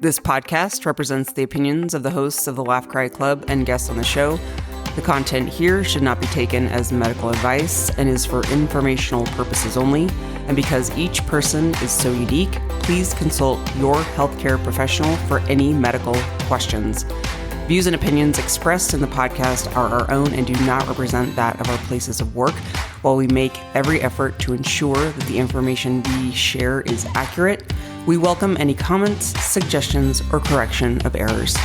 This podcast represents the opinions of the hosts of the Laugh Cry Club and guests on the show. The content here should not be taken as medical advice and is for informational purposes only. And because each person is so unique, please consult your healthcare professional for any medical questions. Views and opinions expressed in the podcast are our own and do not represent that of our places of work. While we make every effort to ensure that the information we share is accurate, we welcome any comments, suggestions, or correction of errors.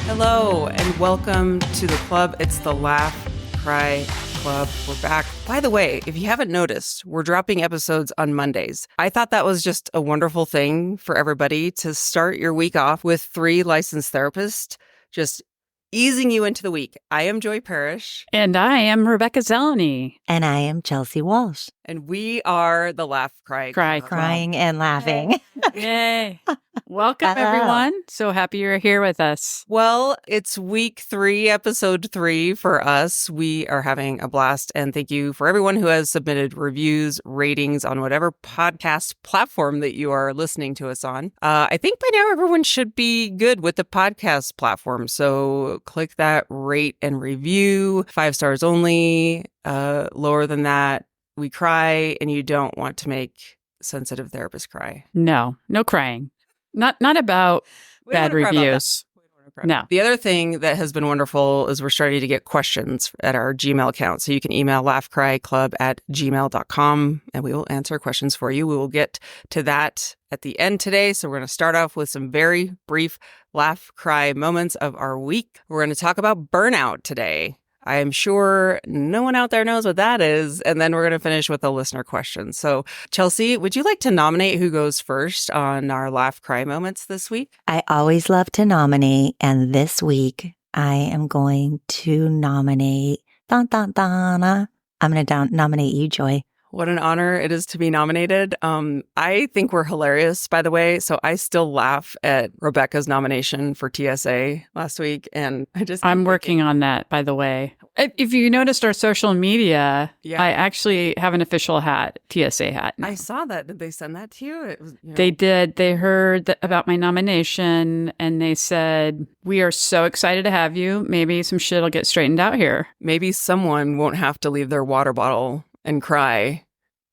Hello, and welcome to the club. It's the Laugh Cry Club. We're back. By the way, if you haven't noticed, we're dropping episodes on Mondays. I thought that was just a wonderful thing for everybody to start your week off with 3 licensed therapists, just easing you into the week. I am Joy Parrish. And I am Rebecca Zeleny. And I am Chelsea Walsh. And we are the Laugh Cry Cry Club. Crying and laughing. Yay. Welcome, Hello. everyone. So happy you're here with us. Well, it's week 3, episode 3 for us. We are having a blast. And thank you for everyone who has submitted reviews, ratings on whatever podcast platform that you are listening to us on. I think by now everyone should be good with the podcast platform. So click that rate and review. 5 stars only. Lower than that, we cry, and you don't want to make sensitive therapists cry. No crying. Not about We don't bad wanna cry about reviews. that. We don't wanna cry about No. that. The other thing that has been wonderful is we're starting to get questions at our Gmail account. So you can email laughcryclub@gmail.com and we will answer questions for you. We will get to that at the end today. So we're going to start off with some very brief laugh cry moments of our week. We're going to talk about burnout today. I am sure no one out there knows what that is. And then we're going to finish with a listener question. So, Chelsea, would you like to nominate who goes first on our laugh cry moments this week? I always love to nominate. And this week, I am going to nominate. I'm going to nominate you, Joy. What an honor it is to be nominated. I think we're hilarious, by the way. So I still laugh at Rebecca's nomination for TSA last week. And I'm working on that, by the way. If you noticed our social media, Yeah. I actually have an official hat, TSA hat. I saw that. Did they send that to you? It was, They did. They heard about my nomination and they said, we are so excited to have you. Maybe some shit will get straightened out here. Maybe someone won't have to leave their water bottle and cry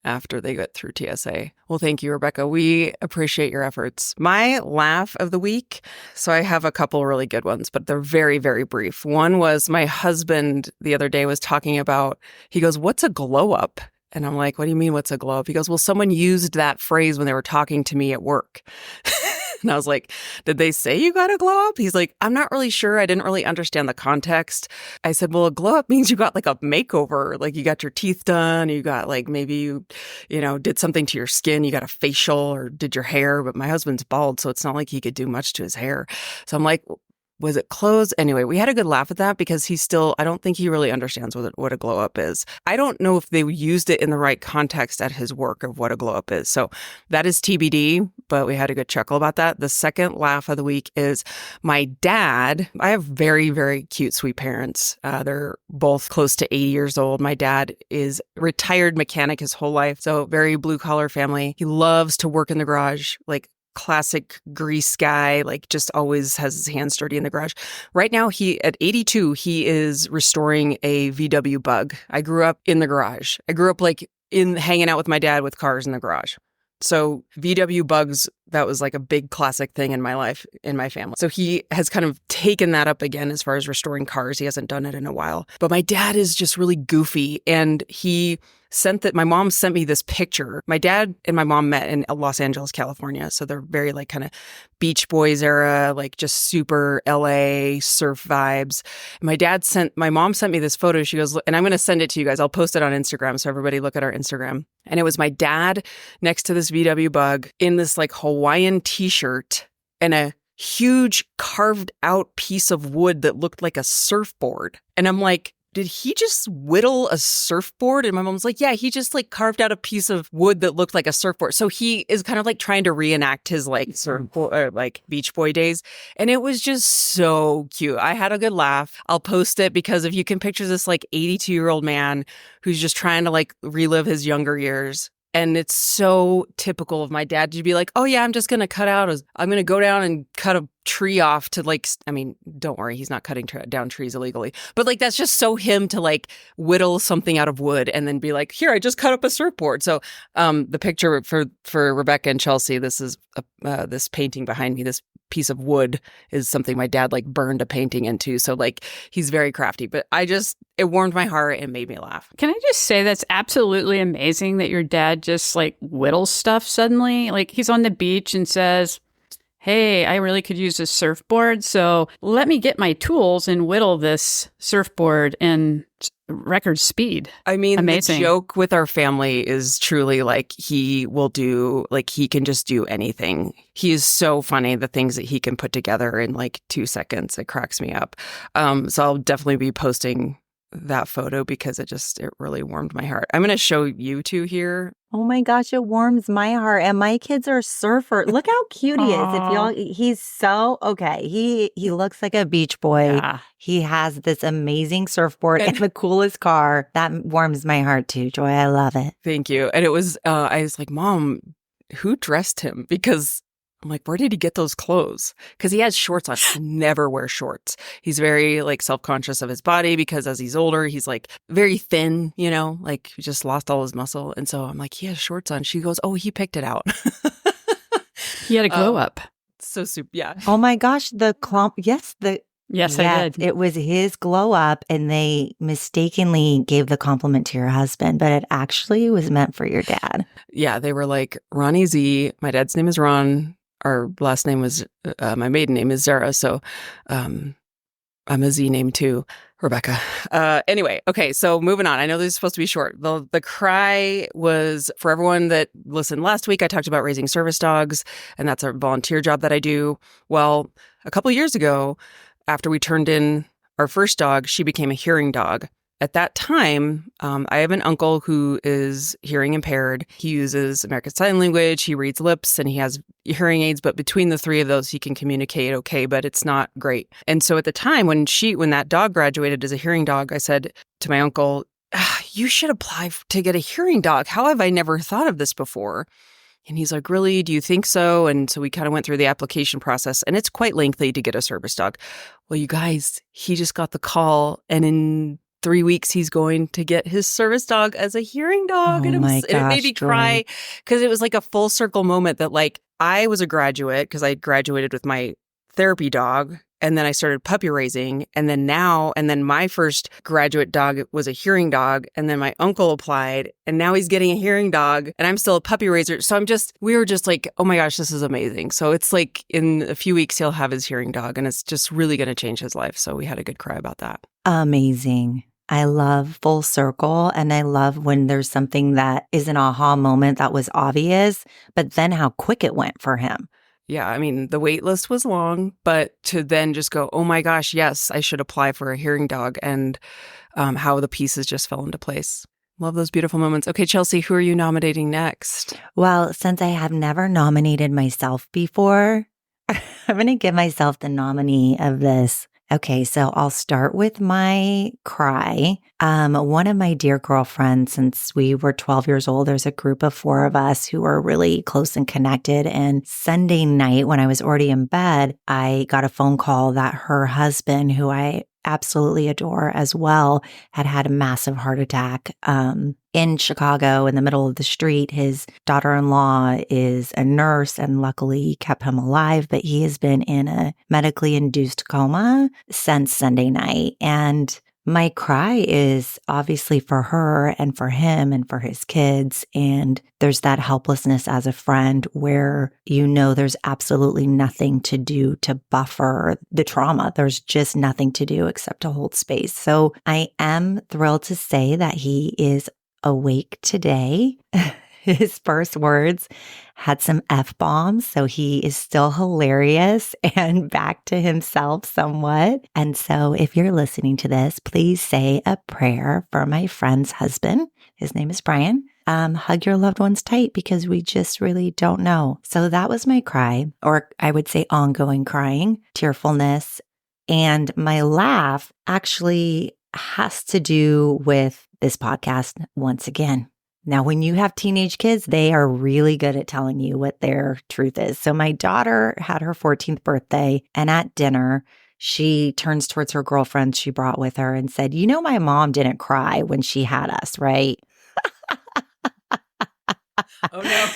after they get through TSA. Well, thank you, Rebecca. We appreciate your efforts. My laugh of the week. So I have a couple really good ones, but they're very, very brief. One was my husband the other day was talking about, he goes, "What's a glow up?" And I'm like, "What do you mean, what's a glow up?" He goes, "Well, someone used that phrase when they were talking to me at work." And I was like, "Did they say you got a glow up?" He's like, "I'm not really sure. I didn't really understand the context." I said, "Well, a glow up means you got like a makeover, like you got your teeth done, you got like maybe you did something to your skin, you got a facial or did your hair." But my husband's bald, so it's not like he could do much to his hair. So I'm like, was it clothes? Anyway, we had a good laugh at that because I don't think he really understands what a glow up is. I don't know if they used it in the right context at his work of what a glow up is. So that is TBD, but we had a good chuckle about that. The second laugh of the week is my dad. I have very, very cute, sweet parents. They're both close to 80 years old. My dad is a retired mechanic his whole life. So very blue collar family. He loves to work in the garage, like classic grease guy, like just always has his hands dirty in the garage. Right now, at 82, he is restoring a VW Bug. I grew up in the garage. I grew up like hanging out with my dad with cars in the garage. So VW Bugs, that was like a big classic thing in my life, in my family. So he has kind of taken that up again as far as restoring cars. He hasn't done it in a while. But my dad is just really goofy. And my mom sent me this picture. My dad and my mom met in Los Angeles, California. So they're very like kind of Beach Boys era, like just super LA surf vibes. My mom sent me this photo. She goes, and I'm going to send it to you guys. I'll post it on Instagram. So everybody look at our Instagram. And it was my dad next to this VW Bug in this like Hawaiian t-shirt and a huge carved out piece of wood that looked like a surfboard. And I'm like, did he just whittle a surfboard? And my mom's like, yeah, he just like carved out a piece of wood that looked like a surfboard. So he is kind of like trying to reenact his like surfboard, or like Beach Boy days. And it was just so cute. I had a good laugh. I'll post it because if you can picture this like 82-year-old man who's just trying to like relive his younger years, And it's so typical of my dad to be like, oh yeah, I'm going to go down and cut a tree off to like, I mean, don't worry, he's not cutting down trees illegally. But like, that's just so him to like whittle something out of wood and then be like, here, I just cut up a surfboard. So the picture for Rebecca and Chelsea, this is this painting behind me, this piece of wood is something my dad like burned a painting into. So like, he's very crafty, but it warmed my heart and made me laugh. Can I just say that's absolutely amazing that your dad just like whittles stuff suddenly? Like he's on the beach and says, hey, I really could use this surfboard. So let me get my tools and whittle this surfboard in record speed. I mean, amazing. The joke with our family is truly like he can just do anything. He is so funny, the things that he can put together in like 2 seconds. It cracks me up. So I'll definitely be posting that photo because it really warmed my heart. I'm going to show you two here. Oh my gosh, it warms my heart. And my kids are surfers. Look how cute he is. He's so okay. He looks like a beach boy. Yeah. He has this amazing surfboard and the coolest car. That warms my heart too, Joy. I love it. Thank you. And it was I was like, Mom, who dressed him? Because I'm like, where did he get those clothes? Because he has shorts on. He never wears shorts. He's very like self-conscious of his body because as he's older, he's like very thin, like he just lost all his muscle. And so I'm like, he has shorts on. She goes, oh, he picked it out. He had a glow up. So super. Yeah. Oh my gosh. Yes, I did. It was his glow up and they mistakenly gave the compliment to your husband, but it actually was meant for your dad. Yeah. They were like, Ronnie Z. My dad's name is Ron. Our last name was, my maiden name is Zara. So I'm a Z name too, Rebecca. Anyway, okay, so moving on. I know this is supposed to be short. The cry was for everyone that listened last week. I talked about raising service dogs, and that's a volunteer job that I do. Well, a couple years ago, after we turned in our first dog, she became a hearing dog. At that time, I have an uncle who is hearing impaired. He uses American Sign Language, he reads lips, and he has hearing aids. But between the three of those, he can communicate okay, but it's not great. And so at the time when that dog graduated as a hearing dog, I said to my uncle, you should apply to get a hearing dog. How have I never thought of this before? And he's like, really? Do you think so? And so we kind of went through the application process, and it's quite lengthy to get a service dog. Well, you guys, he just got the call, and in 3 weeks, he's going to get his service dog as a hearing dog. Oh and my gosh, it made me cry because it was like a full circle moment that like I was a graduate because I graduated with my therapy dog. And then I started puppy raising. And then my first graduate dog was a hearing dog. And then my uncle applied and now he's getting a hearing dog and I'm still a puppy raiser. So we were just like, oh my gosh, this is amazing. So it's like in a few weeks, he'll have his hearing dog and it's just really going to change his life. So we had a good cry about that. Amazing. I love full circle. And I love when there's something that is an aha moment that was obvious, but then how quick it went for him. Yeah, I mean, the wait list was long, but to then just go, oh my gosh, yes, I should apply for a hearing dog, and how the pieces just fell into place. Love those beautiful moments. Okay, Chelsea, who are you nominating next? Well, since I have never nominated myself before, I'm going to give myself the nominee of this. Okay, so I'll start with my cry. One of my dear girlfriends, since we were 12 years old, there's a group of 4 of us who are really close and connected. And Sunday night, when I was already in bed, I got a phone call that her husband, who I absolutely adore as well, had a massive heart attack. In Chicago, in the middle of the street. His daughter-in-law is a nurse and luckily kept him alive, but he has been in a medically induced coma since Sunday night. And my cry is obviously for her and for him and for his kids. And there's that helplessness as a friend where there's absolutely nothing to do to buffer the trauma. There's just nothing to do except to hold space. So I am thrilled to say that he is awake today. His first words had some F-bombs, so he is still hilarious and back to himself somewhat. And so if you're listening to this, please say a prayer for my friend's husband. His name is Brian. Hug your loved ones tight because we just really don't know. So that was my cry, or I would say ongoing crying, tearfulness. And my laugh actually has to do with this podcast once again. Now, when you have teenage kids, they are really good at telling you what their truth is. So my daughter had her 14th birthday, and at dinner, she turns towards her girlfriend she brought with her and said, "You know, my mom didn't cry when she had us, right?" Oh, no.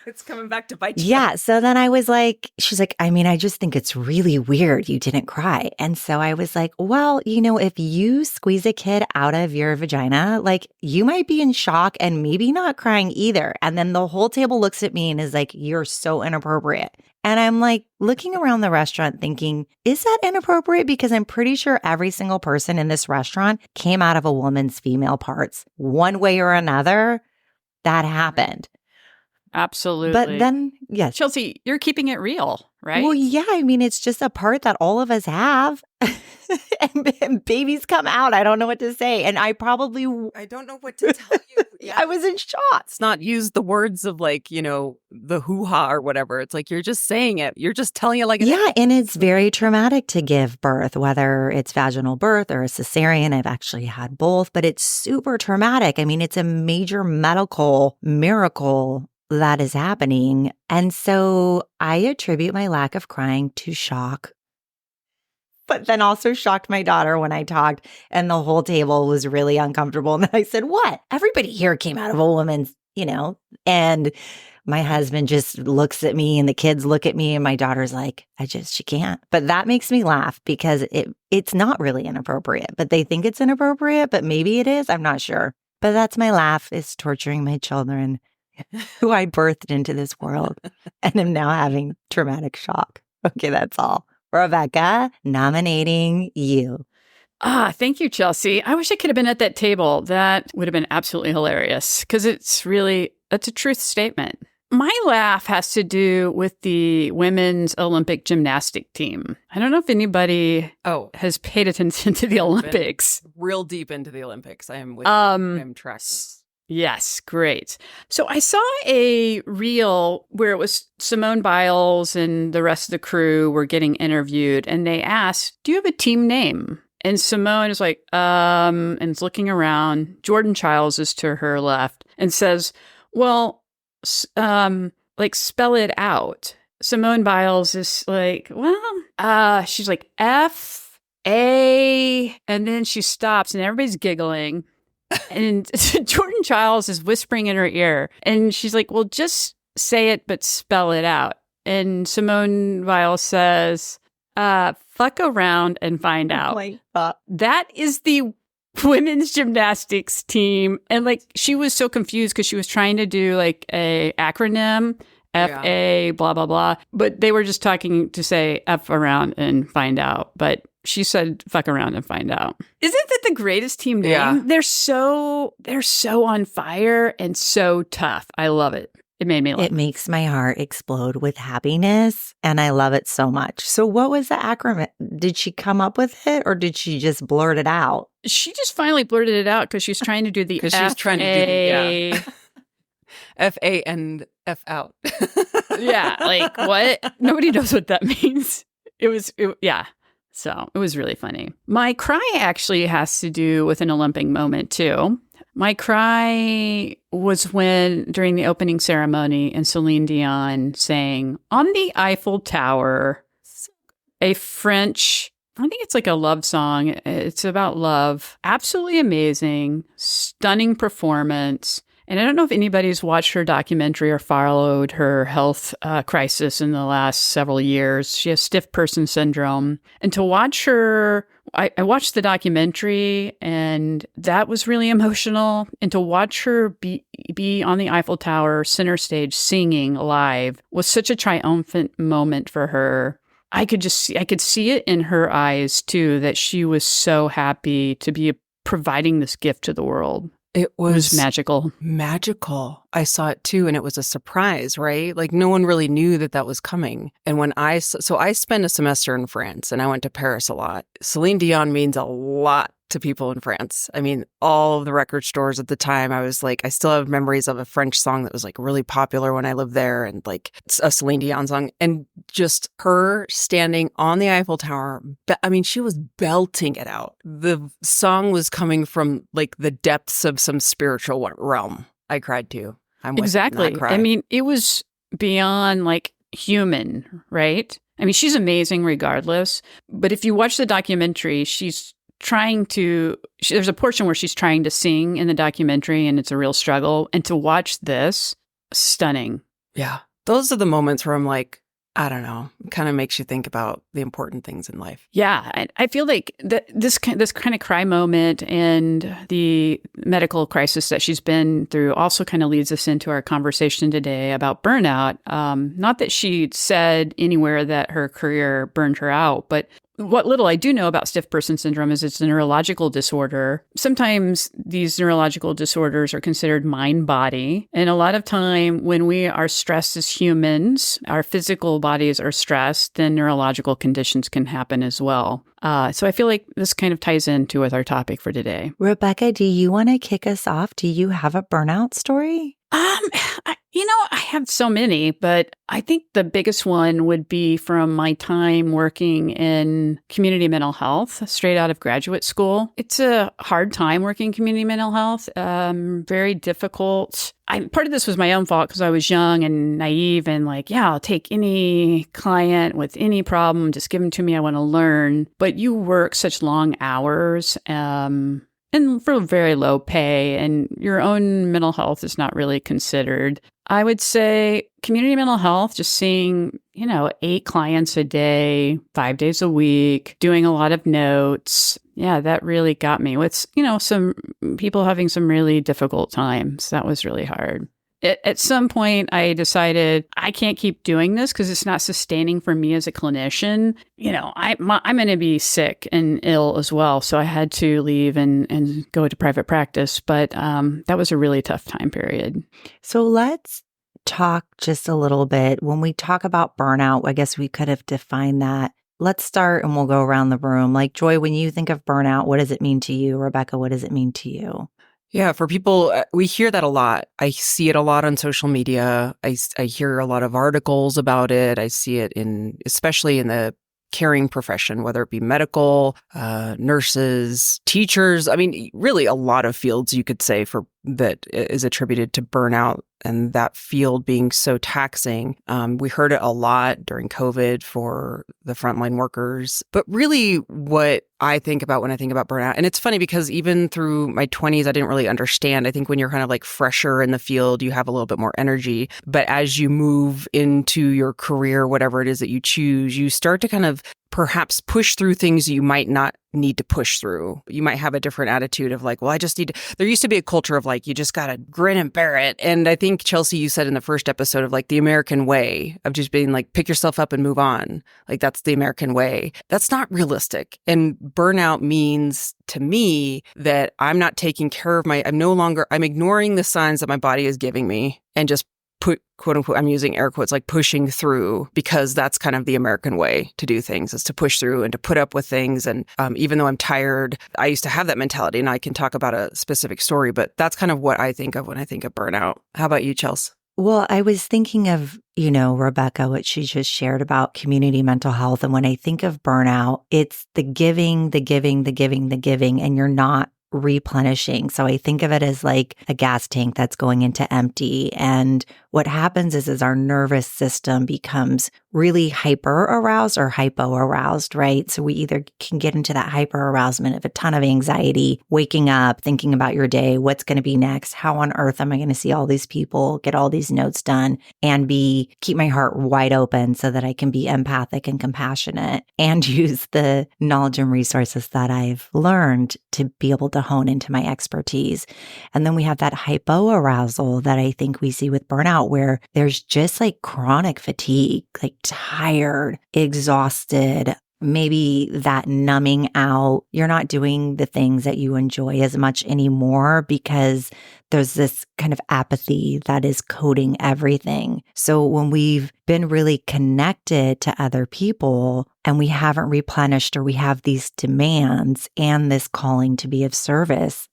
It's coming back to bite you. Yeah. So then I was like, she's like, "I mean, I just think it's really weird you didn't cry." And so I was like, well, if you squeeze a kid out of your vagina, like you might be in shock and maybe not crying either. And then the whole table looks at me and is like, "You're so inappropriate." And I'm like looking around the restaurant thinking, is that inappropriate? Because I'm pretty sure every single person in this restaurant came out of a woman's female parts one way or another. That happened. Absolutely. But then, yes. Chelsea, you're keeping it real, right? Well, yeah. I mean, it's just a part that all of us have. and babies come out. I don't know what to say. And I don't know what to tell you. Yeah. I was in shock. It's not use the words of like, the hoo-ha or whatever. It's like, you're just saying it. You're just telling it like it is. Yeah. And it's very traumatic to give birth, whether it's vaginal birth or a cesarean. I've actually had both, but it's super traumatic. I mean, it's a major medical miracle that is happening. And so I attribute my lack of crying to shock, but then also shocked my daughter when I talked and the whole table was really uncomfortable. And then I said, "What? Everybody here came out of a woman's, and my husband just looks at me and the kids look at me and my daughter's like, she can't." But that makes me laugh because it's not really inappropriate, but they think it's inappropriate, but maybe it is. I'm not sure. But that's my laugh, is torturing my children who I birthed into this world and am now having traumatic shock. Okay, that's all. Rebecca, nominating you. Thank you, Chelsea. I wish I could have been at that table. That would have been absolutely hilarious because it's a truth statement. My laugh has to do with the women's Olympic gymnastic team. I don't know if anybody has paid attention to the Olympics. Real deep into the Olympics. I am with you. I'm tracking. Yes, great. So I saw a reel where it was Simone Biles and the rest of the crew were getting interviewed, and they asked, "Do you have a team name?" And Simone is like, and is looking around. Jordan Childs is to her left and says, "Well, spell it out." Simone Biles is like, "Well," she's like, F-A, and then she stops and everybody's giggling. And Jordan Childs is whispering in her ear. And she's like, "Well, just say it, but spell it out." And Simone Biles says, "Fuck around and find out." That is the women's gymnastics team. And she was so confused because she was trying to do a acronym, F-A, blah, blah, blah. But they were just talking to say F around and find out. But she said, "Fuck around and find out." Isn't that the greatest team name? Yeah. They're so on fire and so tough. I love it. It made me laugh. It makes my heart explode with happiness, and I love it so much. So what was the acronym? Did she come up with it, or did she just blurt it out? She just finally blurted it out because she's trying to do the F-A and F out. Yeah, what? Nobody knows what that means. Yeah. So it was really funny. My cry actually has to do with an Olympic moment too. My cry was during the opening ceremony and Celine Dion sang "On the Eiffel Tower," a French, I think it's a love song. It's about love. Absolutely amazing, stunning performance. And I don't know if anybody's watched her documentary or followed her health crisis in the last several years. She has stiff person syndrome. And to watch her, I watched the documentary and that was really emotional. And to watch her be on the Eiffel Tower center stage singing live was such a triumphant moment for her. I could see it in her eyes too, that she was so happy to be providing this gift to the world. It was magical. Magical. I saw it too, and it was a surprise, right? No one really knew that was coming. And when I spent a semester in France, and I went to Paris a lot. Celine Dion means a lot to people in France. I mean, all of the record stores at the time, I still have memories of a French song that was really popular when I lived there, and a Celine Dion song. And just her standing on the Eiffel Tower, she was belting it out. The song was coming from the depths of some spiritual realm. I cried too. I'm with Exactly. not cry. I mean, it was beyond like human, right? I mean, she's amazing regardless. But if you watch the documentary, there's a portion where she's trying to sing in the documentary and it's a real struggle. And to watch this, stunning. Yeah. Those are the moments where I'm like, I don't know, it kind of makes you think about the important things in life. Yeah, I feel like this kind of cry moment and the medical crisis that she's been through also kind of leads us into our conversation today about burnout. Not that she said anywhere that her career burned her out, but what little I do know about stiff person syndrome is it's a neurological disorder. Sometimes these neurological disorders are considered mind-body. And a lot of time when we are stressed as humans, our physical bodies are stressed, then neurological conditions can happen as well. So I feel like this kind of ties into with our topic for today. Rebecca, do you want to kick us off? Do you have a burnout story? I have so many, but I think the biggest one would be from my time working in community mental health straight out of graduate school. It's a hard time working community mental health, very difficult. Part of this was my own fault because I was young and naive and like, yeah, I'll take any client with any problem, just give them to me. I want to learn. But you work such long hours. And for very low pay, and your own mental health is not really considered. I would say community mental health, just seeing, 8 clients a day, 5 days a week, doing a lot of notes. Yeah, that really got me with, some people having some really difficult times. That was really hard. At some point, I decided I can't keep doing this because it's not sustaining for me as a clinician. I'm going to be sick and ill as well. So I had to leave and go to private practice. But that was a really tough time period. So let's talk just a little bit. When we talk about burnout, I guess we could have defined that. Let's start and we'll go around the room. Like, Joy, when you think of burnout, what does it mean to you? Rebecca, what does it mean to you? Yeah, for people, we hear that a lot. I see it a lot on social media. I hear a lot of articles about it. I see it especially in the caring profession, whether it be medical, nurses, teachers. I mean, really a lot of fields you could say that is attributed to burnout and that field being so taxing. We heard it a lot during COVID for the frontline workers. But really what I think about when I think about burnout, and it's funny because even through my 20s, I didn't really understand. I think when you're kind of like fresher in the field, you have a little bit more energy. But as you move into your career, whatever it is that you choose, you start to kind of perhaps push through things you might not need to push through. You might have a different attitude of like, well, I just need to, there used to be a culture of like, you just got to grin and bear it. And I think, Chelsea, you said in the first episode of like the American way of just being like, pick yourself up and move on. Like that's the American way. That's not realistic. And burnout means to me that I'm not taking care of I'm ignoring the signs that my body is giving me and just quote unquote, I'm using air quotes, like pushing through, because that's kind of the American way to do things, is to push through and to put up with things. And even though I'm tired, I used to have that mentality, and I can talk about a specific story, but that's kind of what I think of when I think of burnout. How about you, Chelsea? Well, I was thinking of, Rebecca, what she just shared about community mental health. And when I think of burnout, it's the giving, and you're not replenishing. So I think of it as like a gas tank that's going into empty. And what happens is our nervous system becomes really hyper aroused or hypo aroused, right? So we either can get into that hyper arousement of a ton of anxiety, waking up, thinking about your day, what's going to be next, how on earth am I going to see all these people, get all these notes done, and keep my heart wide open so that I can be empathic and compassionate and use the knowledge and resources that I've learned to be able to hone into my expertise. And then we have that hypo arousal that I think we see with burnout, where there's just like chronic fatigue, like tired, exhausted, maybe that numbing out. You're not doing the things that you enjoy as much anymore because there's this kind of apathy that is coating everything. So when we've been really connected to other people and we haven't replenished, or we have these demands and this calling to be of service,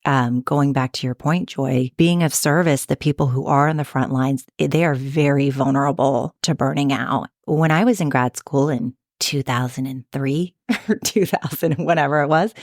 going back to your point, Joy, being of service, the people who are in the front lines, they are very vulnerable to burning out. When I was in grad school in 2003, or 2000, whatever it was,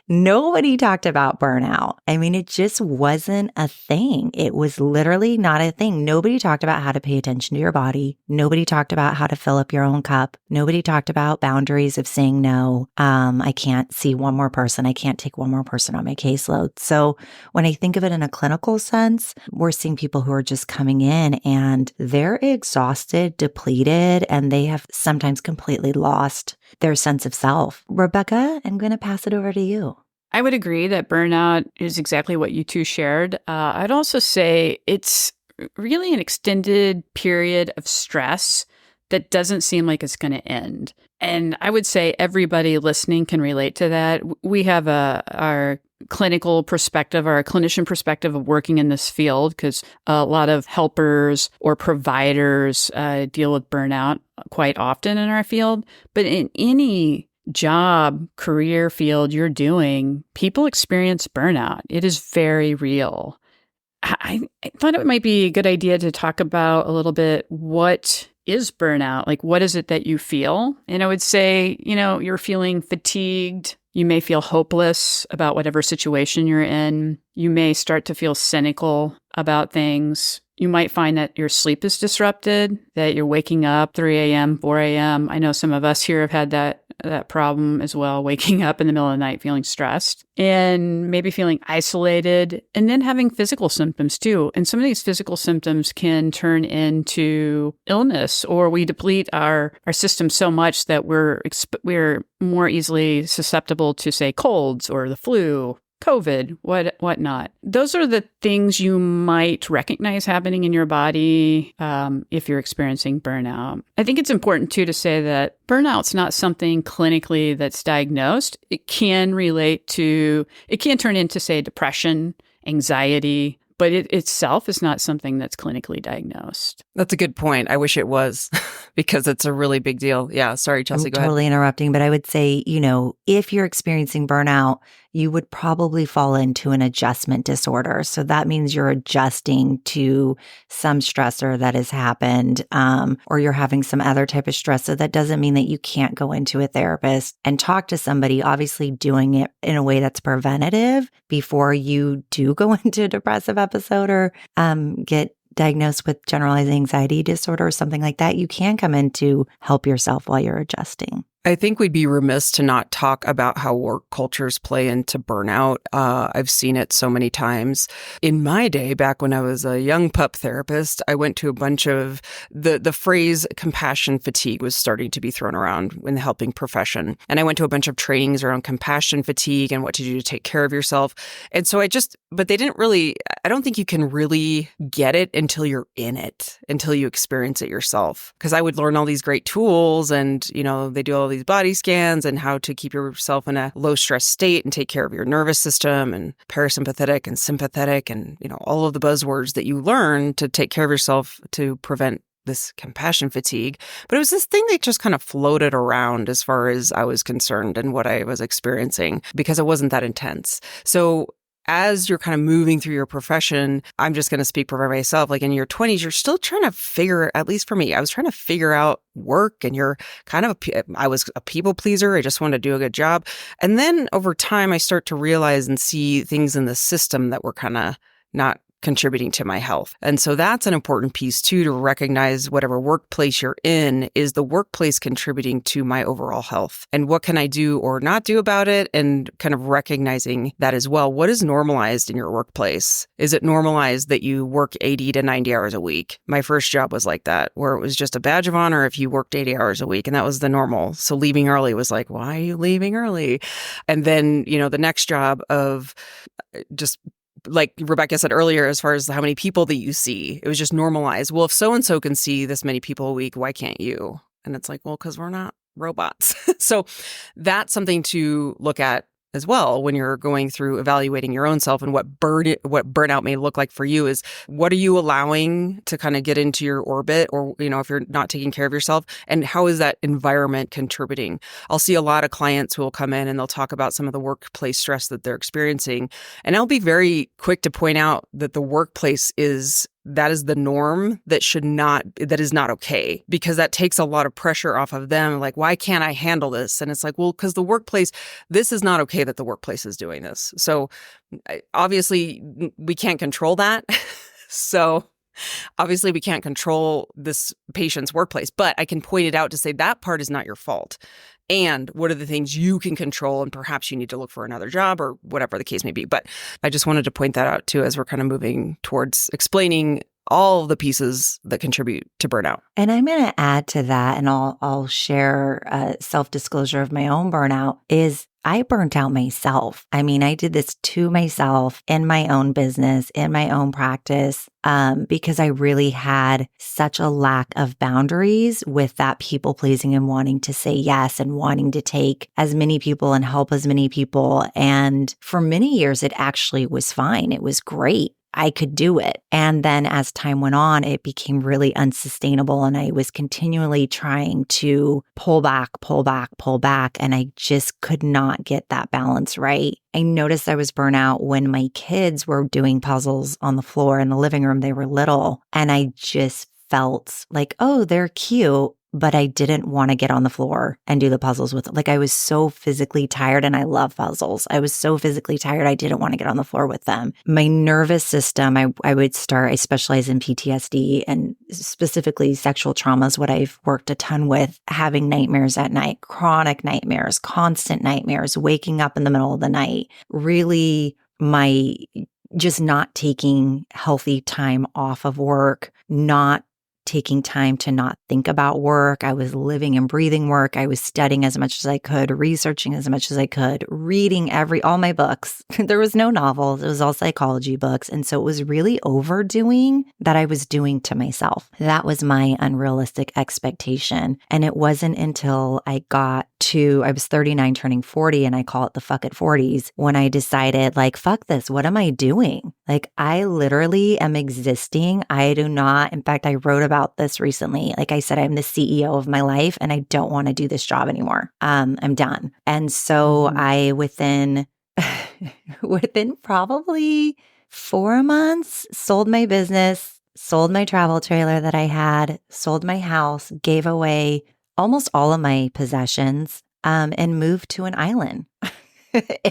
nobody talked about burnout. I mean, it just wasn't a thing. It was literally not a thing. Nobody talked about how to pay attention to your body. Nobody talked about how to fill up your own cup. Nobody talked about boundaries of saying no. I can't see one more person. I can't take one more person on my caseload. So when I think of it in a clinical sense, we're seeing people who are just coming in and they're exhausted, depleted, and they have sometimes completely lost their sense of self. Rebecca, I'm going to pass it over to you. I would agree that burnout is exactly what you two shared. I'd also say it's really an extended period of stress that doesn't seem like it's going to end. And I would say everybody listening can relate to that. We have our clinical perspective, our clinician perspective of working in this field, because a lot of helpers or providers deal with burnout quite often in our field. But in any job, career field you're doing, people experience burnout. It is very real. I thought it might be a good idea to talk about a little bit what is burnout? Like, what is it that you feel? And I would say, you're feeling fatigued. You may feel hopeless about whatever situation you're in. You may start to feel cynical about things. You might find that your sleep is disrupted, that you're waking up 3 a.m., 4 a.m. I know some of us here have had that problem as well, waking up in the middle of the night feeling stressed and maybe feeling isolated, and then having physical symptoms too. And some of these physical symptoms can turn into illness, or we deplete our system so much that we're more easily susceptible to, say, colds or the flu, COVID, whatnot. Those are the things you might recognize happening in your body if you're experiencing burnout. I think it's important, too, to say that burnout's not something clinically that's diagnosed. It can turn into, say, depression, anxiety, but it itself is not something that's clinically diagnosed. That's a good point. I wish it was because it's a really big deal. Yeah. Sorry, Chelsea, go ahead. I'm totally interrupting, but I would say, if you're experiencing burnout, you would probably fall into an adjustment disorder. So that means you're adjusting to some stressor that has happened, or you're having some other type of stressor. That doesn't mean that you can't go into a therapist and talk to somebody, obviously doing it in a way that's preventative before you do go into a depressive episode or get diagnosed with generalized anxiety disorder or something like that. You can come in to help yourself while you're adjusting. I think we'd be remiss to not talk about how work cultures play into burnout. I've seen it so many times. In my day, back when I was a young pup therapist, I went to a bunch of the phrase compassion fatigue was starting to be thrown around in the helping profession. And I went to a bunch of trainings around compassion fatigue and what to do to take care of yourself. And so but they didn't really, I don't think you can really get it until you're in it, until you experience it yourself. Because I would learn all these great tools and, they do all these body scans and how to keep yourself in a low stress state and take care of your nervous system and parasympathetic and sympathetic and, all of the buzzwords that you learn to take care of yourself to prevent this compassion fatigue. But it was this thing that just kind of floated around as far as I was concerned and what I was experiencing because it wasn't that intense. So as you're kind of moving through your profession, I'm just going to speak for myself, like in your 20s, you're still trying to figure, at least for me, I was trying to figure out work and I was a people pleaser. I just wanted to do a good job. And then over time, I start to realize and see things in the system that were kind of not contributing to my health. And so that's an important piece too, to recognize whatever workplace you're in, is the workplace contributing to my overall health? And what can I do or not do about it? And kind of recognizing that as well. What is normalized in your workplace? Is it normalized that you work 80 to 90 hours a week? My first job was like that, where it was just a badge of honor if you worked 80 hours a week. And that was the normal. So leaving early was like, why are you leaving early? And then, the next job of just like Rebecca said earlier, as far as how many people that you see, it was just normalized. Well, if so-and-so can see this many people a week, why can't you? And it's like, well, because we're not robots. So that's something to look at as well when you're going through evaluating your own self and what burnout may look like for you is what are you allowing to kind of get into your orbit or, if you're not taking care of yourself and how is that environment contributing? I'll see a lot of clients who will come in and they'll talk about some of the workplace stress that they're experiencing. And I'll be very quick to point out that the workplace is that is the norm, that is not okay, because that takes a lot of pressure off of them. Like, why can't I handle this? And it's like, well, because the workplace, this is not okay that the workplace is doing this. So obviously we can't control that. So obviously we can't control this patient's workplace, but I can point it out to say that part is not your fault. And what are the things you can control? And perhaps you need to look for another job or whatever the case may be. But I just wanted to point that out too, as we're kind of moving towards explaining all the pieces that contribute to burnout. And I'm going to add to that, and I'll share self-disclosure of my own burnout, is I burnt out myself. I mean, I did this to myself in my own business, in my own practice, because I really had such a lack of boundaries with that people pleasing and wanting to say yes and wanting to take as many people and help as many people. And for many years, it actually was fine. It was great. I could do it. And then as time went on, it became really unsustainable. And I was continually trying to pull back. And I just could not get that balance right. I noticed I was burnt out when my kids were doing puzzles on the floor in the living room. They were little. And I just felt like, oh, they're cute. But I didn't want to get on the floor and do the puzzles with it. Like, I was so physically tired, and I love puzzles. I was so physically tired, I didn't want to get on the floor with them. My nervous system, I specialize in PTSD and specifically sexual trauma is what I've worked a ton with, having nightmares at night, chronic nightmares, constant nightmares, waking up in the middle of the night, really my just not taking healthy time off of work, not taking time to not think about work. I was living and breathing work. I was studying as much as I could, researching as much as I could, reading all my books. There was no novels. It was all psychology books. And so it was really overdoing that I was doing to myself. That was my unrealistic expectation. And it wasn't until I was 39 turning 40, and I call it the fuck it 40s, when I decided, like, fuck this. What am I doing? Like, I literally am existing. In fact, I wrote about this recently. Like I said, I'm the CEO of my life, and I don't want to do this job anymore. I'm done. And so I, within probably 4 months, sold my business, sold my travel trailer that I had, sold my house, gave away almost all of my possessions, and moved to an island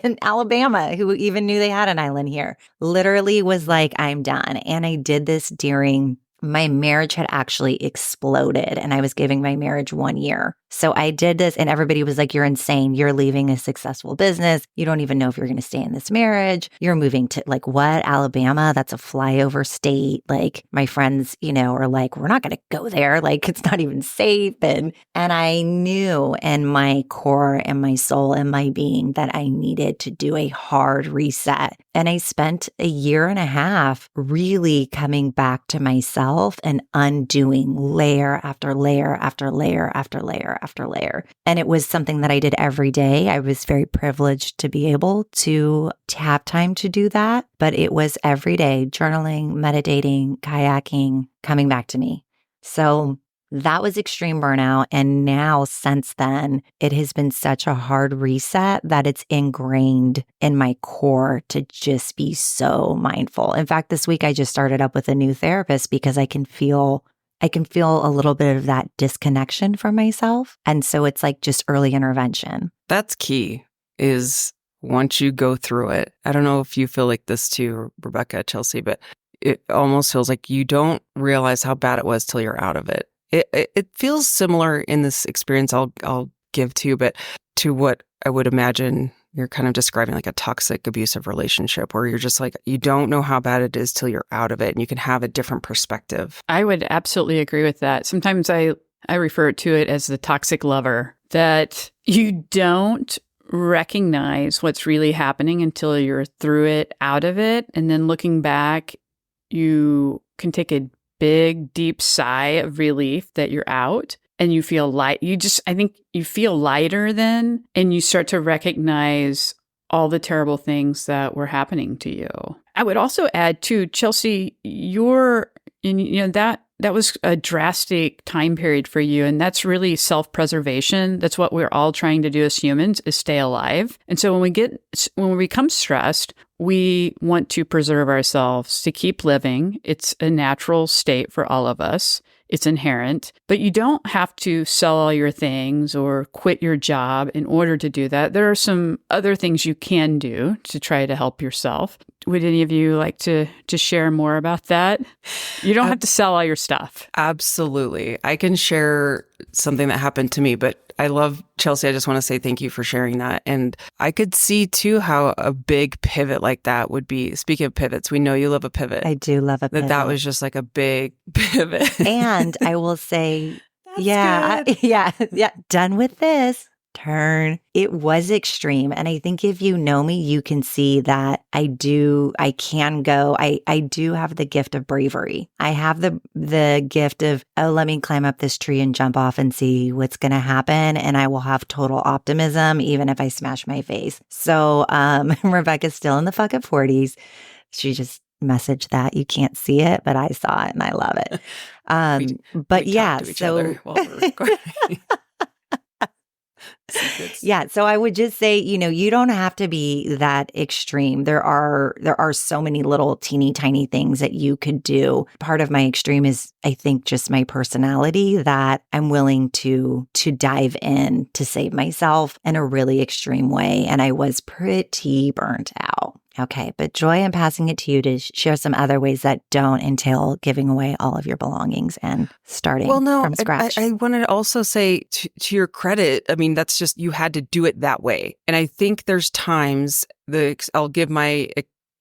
in Alabama. Who even knew they had an island here? Literally was like, I'm done. And I did this during my marriage had actually exploded, and I was giving my marriage 1 year. So I did this, and everybody was like, you're insane. You're leaving a successful business. You don't even know if you're going to stay in this marriage. You're moving to, like, what? Alabama? That's a flyover state. Like, my friends, are like, we're not going to go there. Like, it's not even safe. And I knew in my core and my soul and my being that I needed to do a hard reset. And I spent a year and a half really coming back to myself and undoing layer after layer after layer after layer after layer. And it was something that I did every day. I was very privileged to be able to have time to do that, but it was every day, journaling, meditating, kayaking, coming back to me. So that was extreme burnout. And now, since then, it has been such a hard reset that it's ingrained in my core to just be so mindful. In fact, this week I just started up with a new therapist because I can feel a little bit of that disconnection from myself. And so it's like just early intervention. That's key, is once you go through it. I don't know if you feel like this too, Rebecca, Chelsea, but it almost feels like you don't realize how bad it was till you're out of it. It feels similar in this experience I'll give to you, but to what I would imagine you're kind of describing, like a toxic, abusive relationship where you're just like, you don't know how bad it is till you're out of it, and you can have a different perspective. I would absolutely agree with that. Sometimes I refer to it as the toxic lover, that you don't recognize what's really happening until you're through it, out of it. And then looking back, you can take a big, deep sigh of relief that you're out, and you feel light. I think you feel lighter then, and you start to recognize all the terrible things that were happening to you. I would also add too, Chelsea, that was a drastic time period for you. And that's really self-preservation. That's what we're all trying to do as humans, is stay alive. And so when we become stressed, we want to preserve ourselves to keep living. It's a natural state for all of us. It's inherent, but you don't have to sell all your things or quit your job in order to do that. There are some other things you can do to try to help yourself. Would any of you like to share more about that? You don't have to sell all your stuff. Absolutely. I can share something that happened to me, but I love, Chelsea, I just want to say thank you for sharing that. And I could see too how a big pivot like that would be. Speaking of pivots, we know you love a pivot. I do love a pivot. That was just like a big pivot. And I will say, yeah, done with this. Turn. It was extreme. And I think if you know me, you can see that I do have the gift of bravery. I have the gift of, let me climb up this tree and jump off and see what's going to happen. And I will have total optimism, even if I smash my face. So, Rebecca's still in the fuck up 40s. She just messaged that. You can't see it, but I saw it and I love it. We talk to each other while we're recording. Yeah. So I would just say, you don't have to be that extreme. There are so many little teeny tiny things that you could do. Part of my extreme is, I think, just my personality, that I'm willing to dive in to save myself in a really extreme way. And I was pretty burnt out. Okay. But Joy, I'm passing it to you to share some other ways that don't entail giving away all of your belongings and starting from scratch. I wanted to also say to your credit, I mean, that's just, you had to do it that way. And I think there's times I'll give my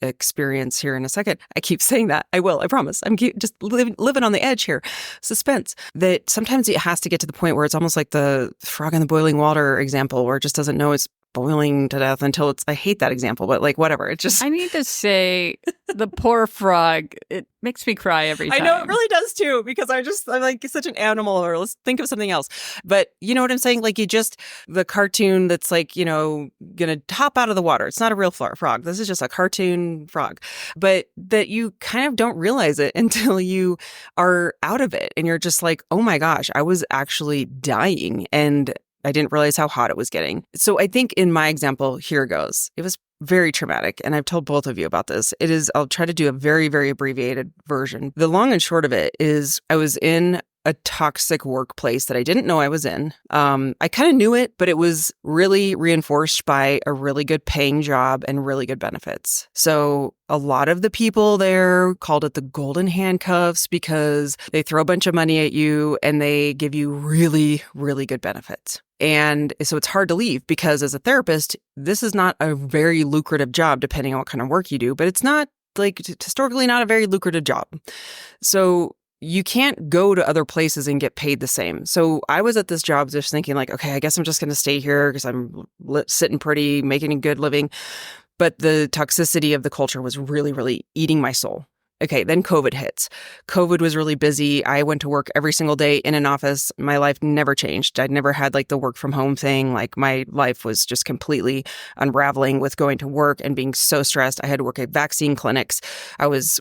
experience here in a second. I keep saying that. I will. I promise. I'm just living on the edge here. Suspense. That sometimes it has to get to the point where it's almost like the frog in the boiling water example, where it just doesn't know it's boiling to death until I hate that example, but like whatever. It just. I need to say the poor frog. It makes me cry every time. I know it really does too, because I'm like such an animal, or let's think of something else. But you know what I'm saying? Like the cartoon that's like, going to hop out of the water. It's not a real frog. This is just a cartoon frog, but that you kind of don't realize it until you are out of it. And you're just like, oh my gosh, I was actually dying. And I didn't realize how hot it was getting. So I think in my example, here goes. It was very traumatic. And I've told both of you about this. I'll try to do a very, very abbreviated version. The long and short of it is I was in a toxic workplace that I didn't know I was in. I kind of knew it, but it was really reinforced by a really good paying job and really good benefits. So a lot of the people there called it the golden handcuffs, because they throw a bunch of money at you and they give you really, really good benefits. And so it's hard to leave, because as a therapist, this is not a very lucrative job, depending on what kind of work you do, but it's not like historically not a very lucrative job. So you can't go to other places and get paid the same. So I was at this job just thinking like, okay, I guess I'm just going to stay here because I'm sitting pretty, making a good living. But the toxicity of the culture was really, really eating my soul. Okay, then COVID hits. COVID was really busy. I went to work every single day in an office. My life never changed. I'd never had like the work from home thing. Like my life was just completely unraveling with going to work and being so stressed. I had to work at vaccine clinics. I was,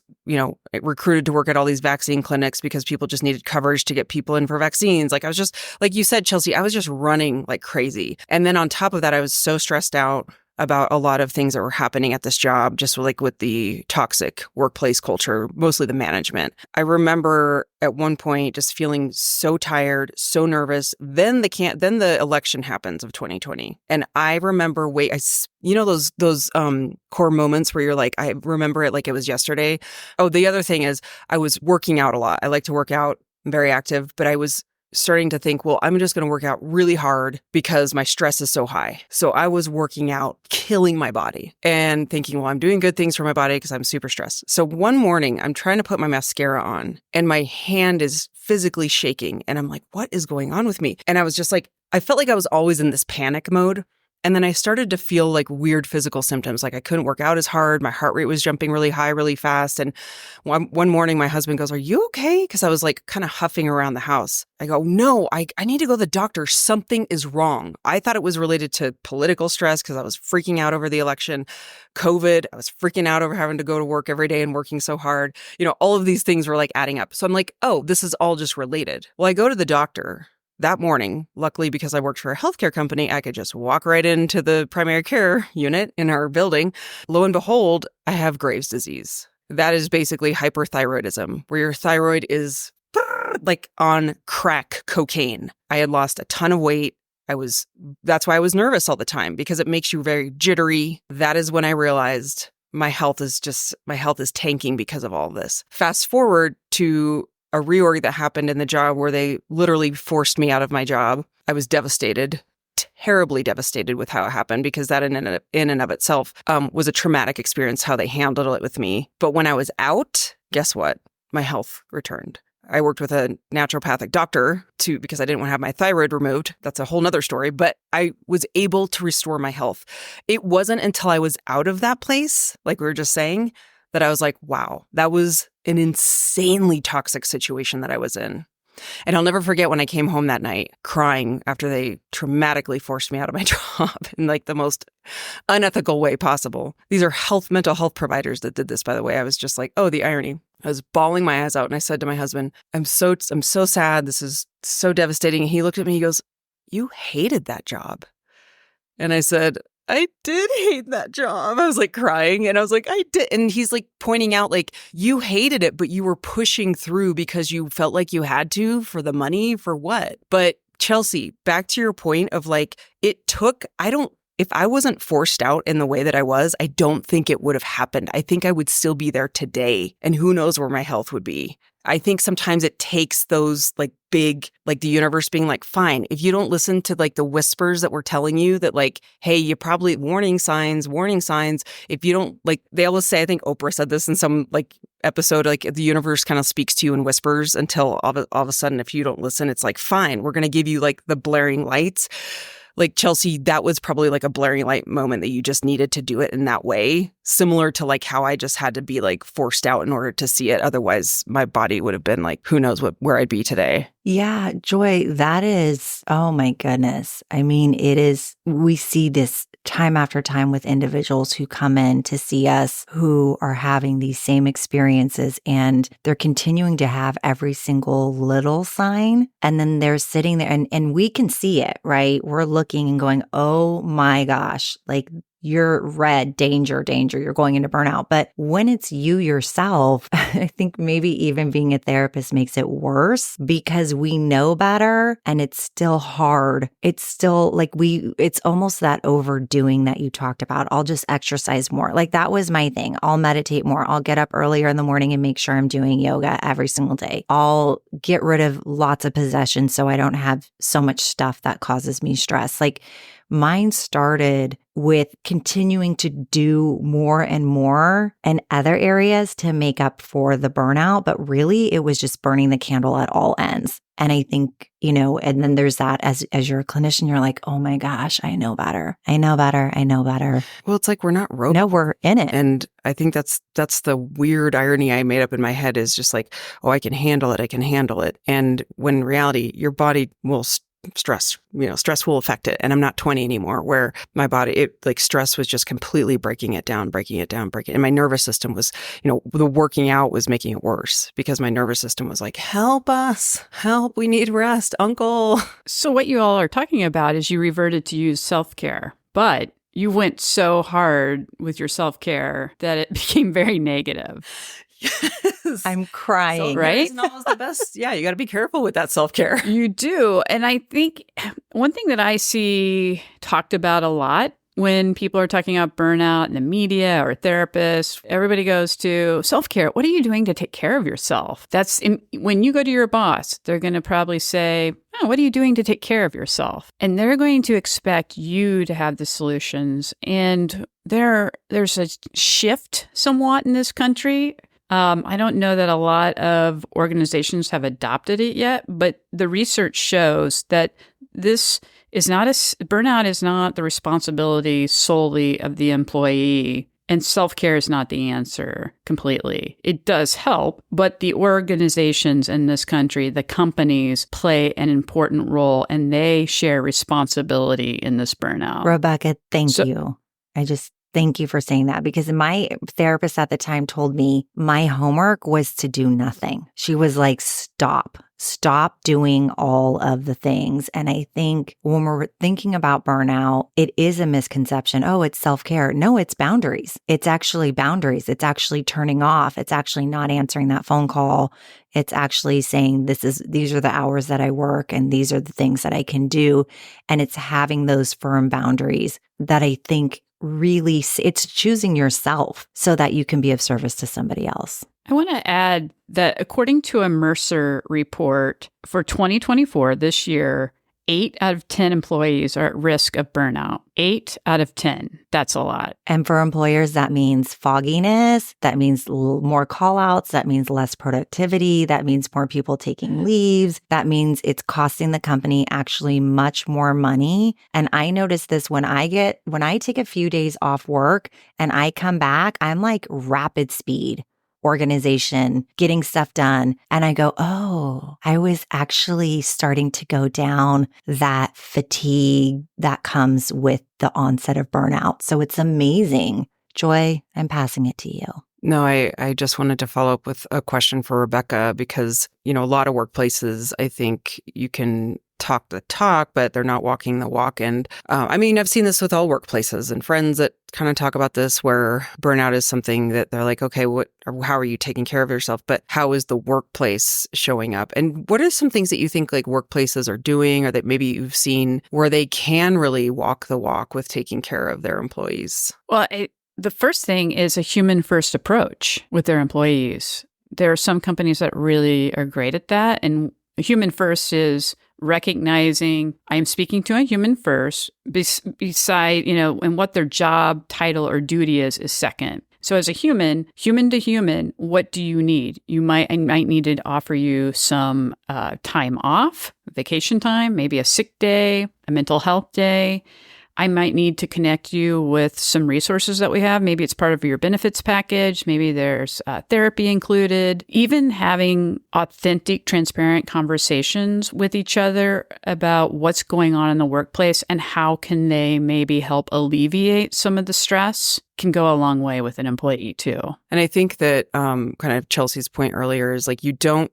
recruited to work at all these vaccine clinics because people just needed coverage to get people in for vaccines. Like I was just, like you said, Chelsea, I was just running like crazy. And then on top of that, I was so stressed out about a lot of things that were happening at this job, just like with the toxic workplace culture, mostly the management. I remember at one point just feeling so tired, so nervous. Then the election happens of 2020. And I remember those core moments where you're like, I remember it like it was yesterday. Oh, the other thing is I was working out a lot. I like to work out. I'm very active, but I was starting to think, well, I'm just going to work out really hard because my stress is so high. So I was working out, killing my body and thinking, well, I'm doing good things for my body because I'm super stressed. So one morning I'm trying to put my mascara on and my hand is physically shaking. And I'm like, what is going on with me? And I was just like, I felt like I was always in this panic mode. And then I started to feel like weird physical symptoms. Like I couldn't work out as hard. My heart rate was jumping really high, really fast. And one morning my husband goes, are you okay? Because I was like kind of huffing around the house. I go, no, I need to go to the doctor. Something is wrong. I thought it was related to political stress because I was freaking out over the election. COVID, I was freaking out over having to go to work every day and working so hard. All of these things were like adding up. So I'm like, oh, this is all just related. Well, I go to the doctor. that morning, luckily, because I worked for a healthcare company, I could just walk right into the primary care unit in our building. Lo and behold, I have Graves' disease. That is basically hyperthyroidism, where your thyroid is like on crack cocaine. I had lost a ton of weight. That's why I was nervous all the time, because it makes you very jittery. That is when I realized my health is tanking because of all this. Fast forward to a reorg that happened in the job where they literally forced me out of my job. I was devastated, terribly devastated with how it happened, because that in and of itself was a traumatic experience, how they handled it with me. But when I was out, guess what? My health returned. I worked with a naturopathic doctor because I didn't want to have my thyroid removed. That's a whole nother story, but I was able to restore my health. It wasn't until I was out of that place, like we were just saying, that I was like, wow, that was an insanely toxic situation that I was in. And I'll never forget when I came home that night crying after they traumatically forced me out of my job in like the most unethical way possible. These are mental health providers that did this, by the way. I was just like, oh, the irony. I was bawling my eyes out, and I said to my husband, I'm so sad. This is so devastating. And he looked at me, he goes, you hated that job. And I said, I did hate that job. I was like crying, and I was like, I did. And he's like pointing out, like, you hated it, but you were pushing through because you felt like you had to for the money, for what? But Chelsea, back to your point of like, if I wasn't forced out in the way that I was, I don't think it would have happened. I think I would still be there today, and who knows where my health would be. I think sometimes it takes those like big, like the universe being like, fine, if you don't listen to like the whispers that we're telling you that like, hey, you probably warning signs. If you don't, like, they always say, I think Oprah said this in some like episode, like the universe kind of speaks to you in whispers until all of a sudden, if you don't listen, it's like, fine, we're going to give you like the blaring lights. Like, Chelsea, that was probably like a blaring light moment that you just needed to do it in that way, similar to like how I just had to be like forced out in order to see it. Otherwise, my body would have been like, who knows where I'd be today. Yeah, Joy, that is, oh my goodness. I mean, we see this time after time with individuals who come in to see us who are having these same experiences, and they're continuing to have every single little sign. And then they're sitting there and we can see it, right? We're looking and going, oh my gosh, like, you're red, danger, you're going into burnout. But when it's you yourself, I think maybe even being a therapist makes it worse, because we know better and it's still hard. It's still like it's almost that overdoing that you talked about. I'll just exercise more. Like, that was my thing. I'll meditate more. I'll get up earlier in the morning and make sure I'm doing yoga every single day. I'll get rid of lots of possessions so I don't have so much stuff that causes me stress. Like, mine started with continuing to do more and more in other areas to make up for the burnout. But really, it was just burning the candle at all ends. And I think, and then there's that as you're a clinician, you're like, oh my gosh, I know better. Well, it's like we're not robots. No, we're in it. And I think that's the weird irony I made up in my head, is just like, oh, I can handle it. And when in reality, your body will stress will affect it. And I'm not 20 anymore, where my body, stress was just completely breaking it down. And my nervous system was, the working out was making it worse, because my nervous system was like, help us, we need rest, uncle. So what you all are talking about is you reverted to use self-care, but you went so hard with your self-care that it became very negative. Yes. I'm crying. So, right? It's not always the best. Yeah, you got to be careful with that self-care. You do. And I think one thing that I see talked about a lot when people are talking about burnout in the media or therapists, everybody goes to self-care. What are you doing to take care of yourself? When you go to your boss, they're going to probably say, oh, what are you doing to take care of yourself? And they're going to expect you to have the solutions. And there's a shift somewhat in this country. I don't know that a lot of organizations have adopted it yet, but the research shows that burnout is not the responsibility solely of the employee, and self-care is not the answer completely. It does help, but the organizations in this country, the companies, play an important role, and they share responsibility in this burnout. Rebecca, thank you. Thank you for saying that, because my therapist at the time told me my homework was to do nothing. She was like, stop doing all of the things. And I think when we're thinking about burnout, it is a misconception. Oh, it's self-care. No, it's boundaries. It's actually boundaries. It's actually turning off. It's actually not answering that phone call. It's actually saying these are the hours that I work and these are the things that I can do. And it's having those firm boundaries that I think really, it's choosing yourself so that you can be of service to somebody else. I want to add that according to a Mercer report for 2024, this year, 8 out of 10 employees are at risk of burnout. 8 out of 10. That's a lot. And for employers, that means fogginess. That means more call outs. That means less productivity. That means more people taking leaves. That means it's costing the company actually much more money. And I notice this when I take a few days off work and I come back, I'm like rapid speed organization, getting stuff done. And I go, oh, I was actually starting to go down that fatigue that comes with the onset of burnout. So it's amazing. Joy, I'm passing it to you. No, I just wanted to follow up with a question for Rebecca because, a lot of workplaces, I think you can talk the talk, but they're not walking the walk. And I've seen this with all workplaces and friends that kind of talk about this where burnout is something that they're like, okay, how are you taking care of yourself? But how is the workplace showing up? And what are some things that you think like workplaces are doing or that maybe you've seen where they can really walk the walk with taking care of their employees? Well, the first thing is a human first approach with their employees. There are some companies that really are great at that. And human first is recognizing I'm speaking to a human first beside, and what their job title or duty is second. So as a human to human, what do you need? I might need to offer you some time off, vacation time, maybe a sick day, a mental health day. I might need to connect you with some resources that we have. Maybe it's part of your benefits package. Maybe there's therapy included. Even having authentic, transparent conversations with each other about what's going on in the workplace and how can they maybe help alleviate some of the stress can go a long way with an employee too. And I think that kind of Chelsea's point earlier is like you don't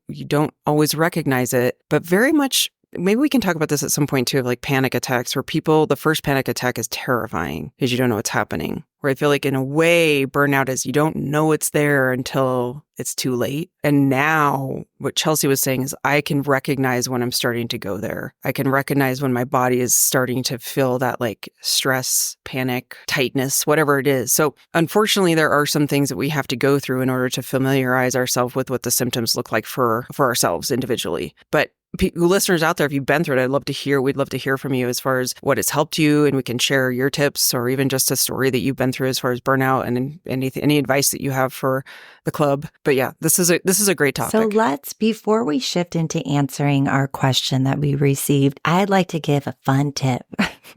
always recognize it, but very much. Maybe we can talk about this at some point too, of like panic attacks where the first panic attack is terrifying because you don't know what's happening. Where I feel like in a way, burnout is you don't know it's there until it's too late. And now what Chelsea was saying is I can recognize when I'm starting to go there. I can recognize when my body is starting to feel that like stress, panic, tightness, whatever it is. So unfortunately, there are some things that we have to go through in order to familiarize ourselves with what the symptoms look like for ourselves individually. But listeners out there, if you've been through it, we'd love to hear from you as far as what has helped you, and we can share your tips or even just a story that you've been through as far as burnout and any advice that you have for the club. But yeah, this is a great topic. So before we shift into answering our question that we received, I'd like to give a fun tip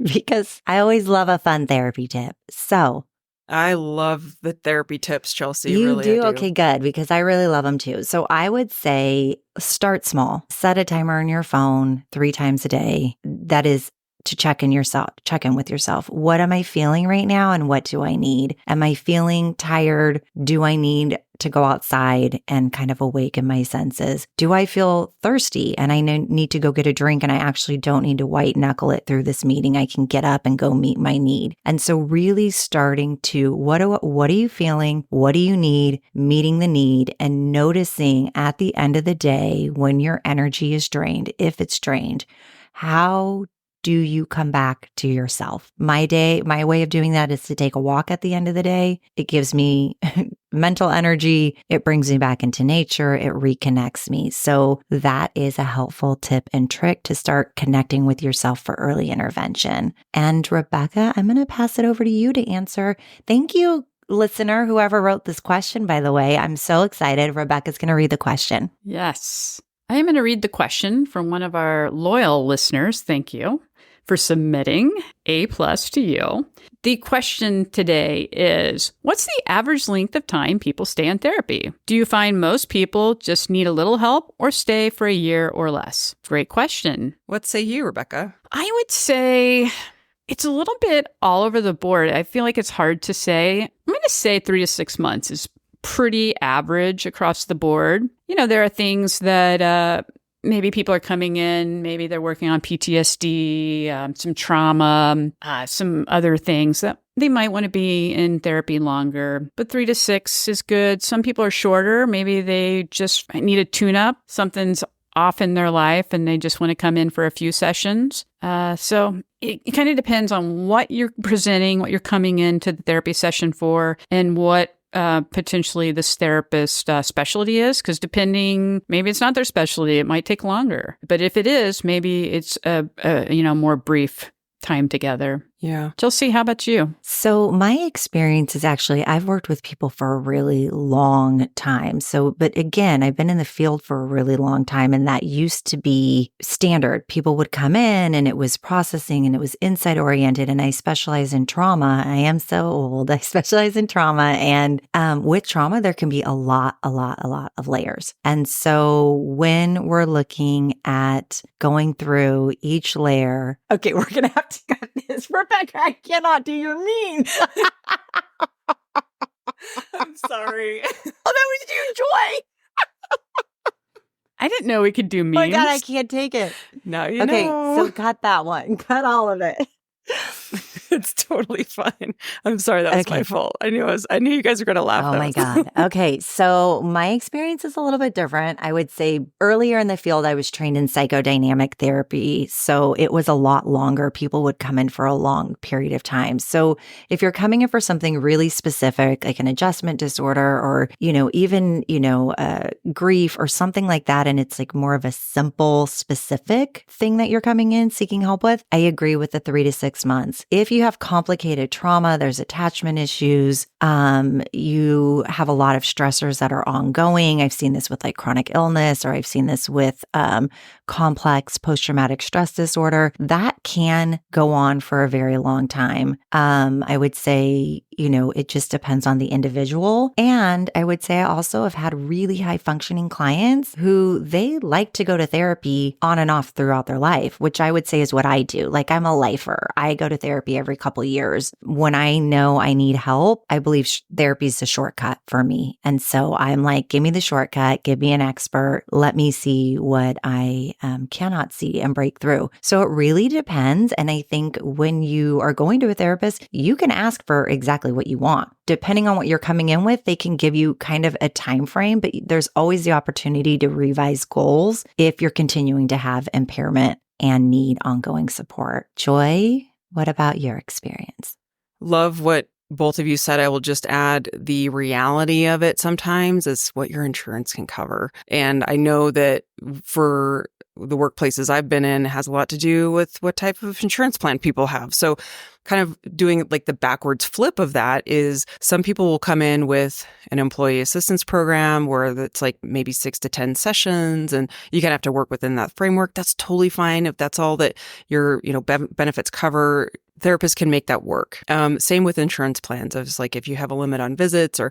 because I always love a fun therapy tip. So I love the therapy tips, Chelsea. You really, do? I do? Okay, good, because I really love them too. So I would say start small. Set a timer on your phone 3 times a day. That is to check in with yourself. What am I feeling right now and what do I need? Am I feeling tired? Do I need to go outside and kind of awaken my senses? Do I feel thirsty and I need to go get a drink and I actually don't need to white knuckle it through this meeting? I can get up and go meet my need. And so really starting to what are you feeling? What do you need? Meeting the need and noticing at the end of the day when your energy is drained, if it's drained, how do you come back to yourself? My way of doing that is to take a walk at the end of the day. It gives me mental energy. It brings me back into nature. It reconnects me. So that is a helpful tip and trick to start connecting with yourself for early intervention. And Rebecca, I'm going to pass it over to you to answer. Thank you, listener, whoever wrote this question, by the way. I'm so excited. Rebecca's going to read the question. Yes. I am going to read the question from one of our loyal listeners. Thank you for submitting. A+ to you. The question today is, what's the average length of time people stay in therapy? Do you find most people just need a little help or stay for a year or less? Great question. What say you, Rebecca? I would say It's a little bit all over the board. I feel like it's hard to say. I'm going to say 3 to 6 months is pretty average across the board. There are things that maybe people are coming in, maybe they're working on PTSD, some trauma, some other things that they might want to be in therapy longer. But 3 to 6 is good. Some people are shorter. Maybe they just need a tune-up. Something's off in their life and they just want to come in for a few sessions. So it kind of depends on what you're presenting, what you're coming into the therapy session for, and what potentially this therapist specialty is, because maybe it's not their specialty, it might take longer. But if it is, maybe it's a more brief time together. Yeah. Chelsea, how about you? So my experience is actually, I've worked with people for a really long time. But again, I've been in the field for a really long time, and that used to be standard. People would come in and it was processing and it was insight oriented, and I specialize in trauma. I am so old. I specialize in trauma, and with trauma, there can be a lot of layers. And so when we're looking at going through each layer, okay, we're going to have to cut this. Rebecca, I cannot do your mean. I'm sorry. Oh, that was you, Joy. I didn't know we could do memes. Oh my God, I can't take it. Now you Okay, know. so cut that one. Cut all of it. It's totally fine. I'm sorry, that was my fault. I knew you guys were going to laugh. Oh my God. Okay. So my experience is a little bit different. I would say earlier in the field, I was trained in psychodynamic therapy. So it was a lot longer. People would come in for a long period of time. So if you're coming in for something really specific, like an adjustment disorder or, even, grief or something like that, and it's like more of a simple, specific thing that you're coming in seeking help with, I agree with the 3 to 6 months. If you have complicated trauma, there's attachment issues, you have a lot of stressors that are ongoing. I've seen this with like chronic illness, or I've seen this with complex post-traumatic stress disorder. That can go on for a very long time. I would say, it just depends on the individual. And I would say I also have had really high functioning clients who they like to go to therapy on and off throughout their life, which I would say is what I do. Like I'm a lifer. I go to therapy every couple of years. When I know I need help, I believe therapy is a shortcut for me. And so I'm like, give me the shortcut, give me an expert, let me see what I cannot see and break through. So it really depends. And I think when you are going to a therapist, you can ask for exactly what you want. Depending on what you're coming in with, they can give you kind of a time frame, but there's always the opportunity to revise goals if you're continuing to have impairment and need ongoing support. Joy, what about your experience? Love what both of you said. I will just add the reality of it sometimes is what your insurance can cover. And I know that for the workplaces I've been in, it has a lot to do with what type of insurance plan people have. So kind of doing like the backwards flip of that is some people will come in with an employee assistance program where it's like maybe 6 to 10 sessions and you kind of have to work within that framework. That's totally fine. If that's all that your, benefits cover, therapists can make that work. Same with insurance plans. I was like, if you have a limit on visits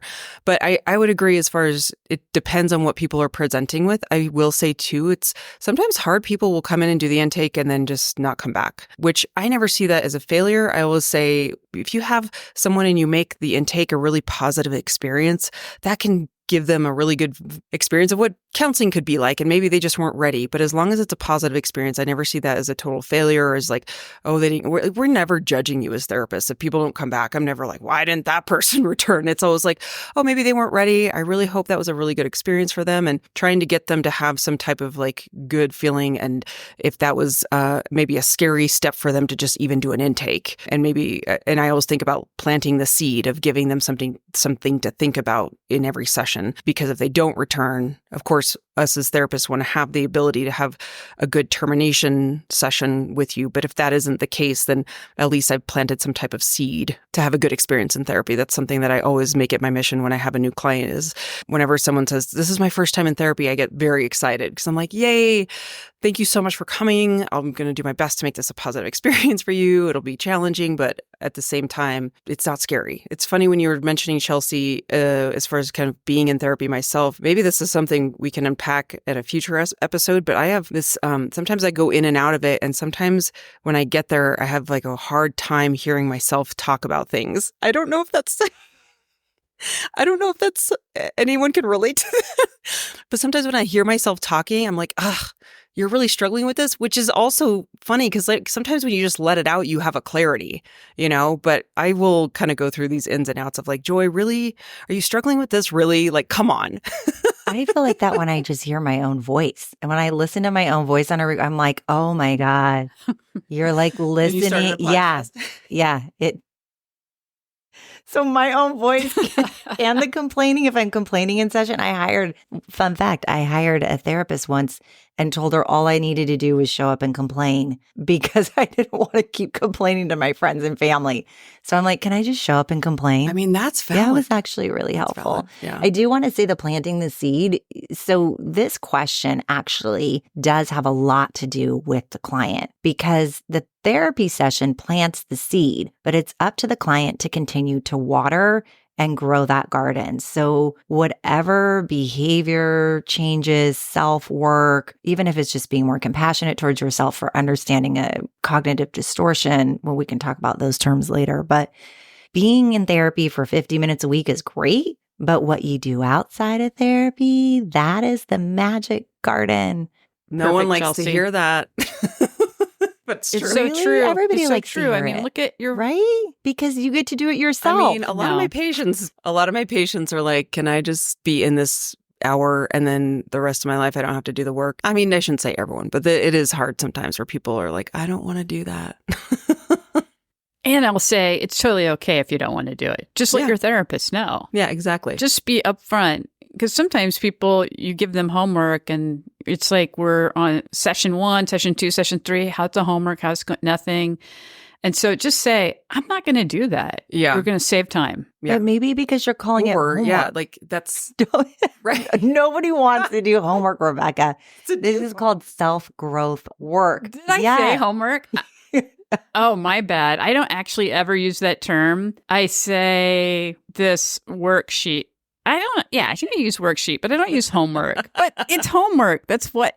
but I would agree as far as it depends on what people are presenting with. I will say too, it's sometimes hard. People will come in and do the intake and then just not come back, which I never see that as a failure. I always say, if you have someone and you make the intake a really positive experience, that can give them a really good experience of what counseling could be like. And maybe they just weren't ready. But as long as it's a positive experience, I never see that as a total failure or as like, oh, we're never judging you as therapists. If people don't come back, I'm never like, why didn't that person return? It's always like, oh, maybe they weren't ready. I really hope that was a really good experience for them, and trying to get them to have some type of like good feeling. And if that was maybe a scary step for them to just even do an intake, and I always think about planting the seed of giving them something to think about in every session. Because if they don't return, of course, us as therapists want to have the ability to have a good termination session with you. But if that isn't the case, then at least I've planted some type of seed to have a good experience in therapy. That's something that I always make it my mission when I have a new client is whenever someone says, this is my first time in therapy, I get very excited because I'm like, yay, thank you so much for coming. I'm going to do my best to make this a positive experience for you. It'll be challenging, but at the same time, it's not scary. It's funny when you were mentioning, Chelsea, as far as kind of being in therapy myself, maybe this is something we can unpack unpack at a future episode, but I have this, sometimes I go in and out of it. And sometimes when I get there, I have like a hard time hearing myself talk about things. I don't know if that's anyone can relate to that. But sometimes when I hear myself talking, I'm like, ugh, you're really struggling with this, which is also funny because like sometimes when you just let it out, you have a clarity, but I will kind of go through these ins and outs of like, Joy, really? Are you struggling with this? Really? Like, come on. I feel like that when I just hear my own voice. And when I listen to my own voice I'm like, oh my God, you're like listening. Yeah. So my own voice and the complaining, if I'm complaining in session, fun fact, I hired a therapist once and told her all I needed to do was show up and complain because I didn't want to keep complaining to my friends and family. So I'm like, can I just show up and complain? I mean, that's valid. Yeah, it was actually really helpful. Yeah. I do want to say the planting the seed. So this question actually does have a lot to do with the client because the therapy session plants the seed, but it's up to the client to continue to water and grow that garden. So whatever behavior changes, self-work, even if it's just being more compassionate towards yourself for understanding a cognitive distortion, well, we can talk about those terms later, but being in therapy for 50 minutes a week is great, but what you do outside of therapy, that is the magic garden. No one likes Chelsea. to hear that. But It's true. so Really? true. Everybody It's so likes to true. I hear mean, it. look at your Right? Because you get to do it yourself. I mean, a lot of No. my patients are like, can I just be in this hour and then the rest of my life I don't have to do the work? I mean, I shouldn't say everyone, but it is hard sometimes where people are like, I don't want to do that. And I'll say it's totally okay if you don't want to do it. Just let Yeah. your therapist know. Yeah, exactly. Just be upfront. Because sometimes people, you give them homework and it's like we're on session 1, session 2, session 3. How's the homework? nothing? And so just say, I'm not going to do that. Yeah. We're going to save time. Yeah. But maybe because you're calling it Or, homework. yeah, like that's right. Nobody wants to do homework, Rebecca. This is called self-growth work. Did I say homework? Oh, my bad. I don't actually ever use that term. I say this worksheet. I think I use worksheet, but I don't use homework. But it's homework. That's what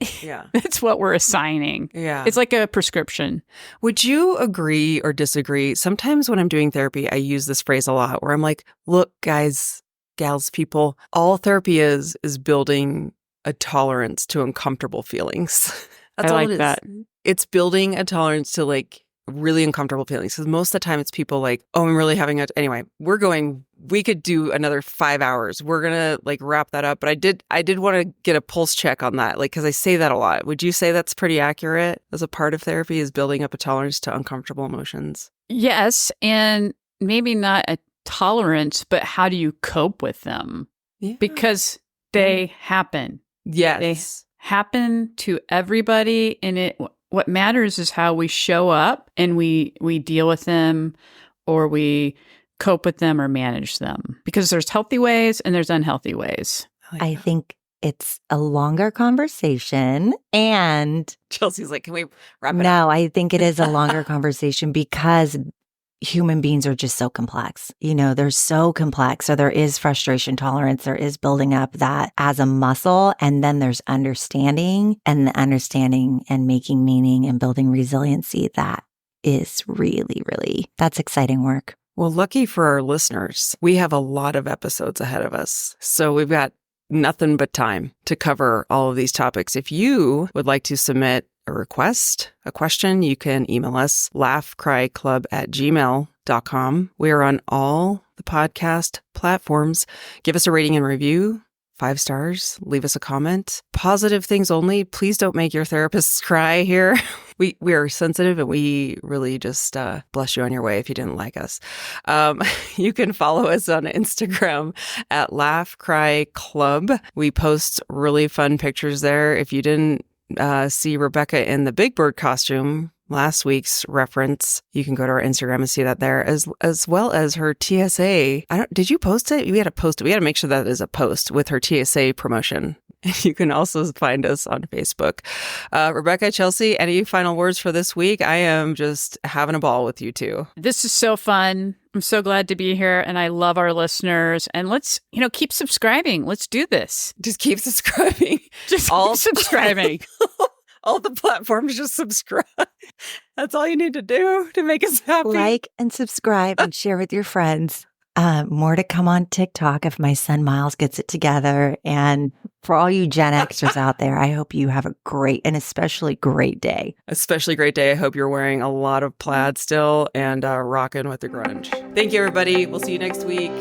we're assigning. Yeah. It's like a prescription. Would you agree or disagree? Sometimes when I'm doing therapy, I use this phrase a lot where I'm like, look, guys, gals, people, all therapy is building a tolerance to uncomfortable feelings. That's I all like it is. that. It's building a tolerance to like really uncomfortable feelings. Because most of the time it's people like, oh, I'm really having anyway, we could do another 5 hours. We're going to like wrap that up. But I did want to get a pulse check on that. Like, cause I say that a lot. Would you say that's pretty accurate as a part of therapy is building up a tolerance to uncomfortable emotions? Yes. And maybe not a tolerance, but how do you cope with them? Yeah. Because they happen. Yes. They happen to everybody. And what matters is how we show up and we deal with them or we cope with them or manage them. Because there's healthy ways and there's unhealthy ways. I think it's a longer conversation and Chelsea's like, can we wrap it up? no, I think it is a longer conversation because human beings are just so complex. They're so complex. So there is frustration tolerance. There is building up that as a muscle. And then there's understanding and the understanding and making meaning and building resiliency. That is really, really, that's exciting work. Well, lucky for our listeners, we have a lot of episodes ahead of us. So we've got nothing but time to cover all of these topics. If you would like to submit a request, a question, you can email us laughcryclub@gmail.com. We are on all the podcast platforms. Give us a rating and review. 5 stars. Leave us a comment. Positive things only. Please don't make your therapists cry here. We are sensitive and we really just bless you on your way if you didn't like us. You can follow us on Instagram at Laugh Cry Club. We post really fun pictures there. If you didn't see Rebecca in the Big Bird costume, last week's reference, you can go to our Instagram and see that there, as well as her TSA. Did you post it? We had to post it. We had to make sure that is a post with her TSA promotion. You can also find us on Facebook. Rebecca, Chelsea, any final words for this week? I am just having a ball with you two. This is so fun. I'm so glad to be here, and I love our listeners. And let's, keep subscribing. Let's do this. Just keep subscribing. Just All keep subscribing. All the platforms, just subscribe. That's all you need to do to make us happy. Like and subscribe and share with your friends. More to come on TikTok if my son Miles gets it together. And for all you Gen Xers out there, I hope you have a great and especially great day. Especially great day. I hope you're wearing a lot of plaid still and rocking with the grunge. Thank you, everybody. We'll see you next week.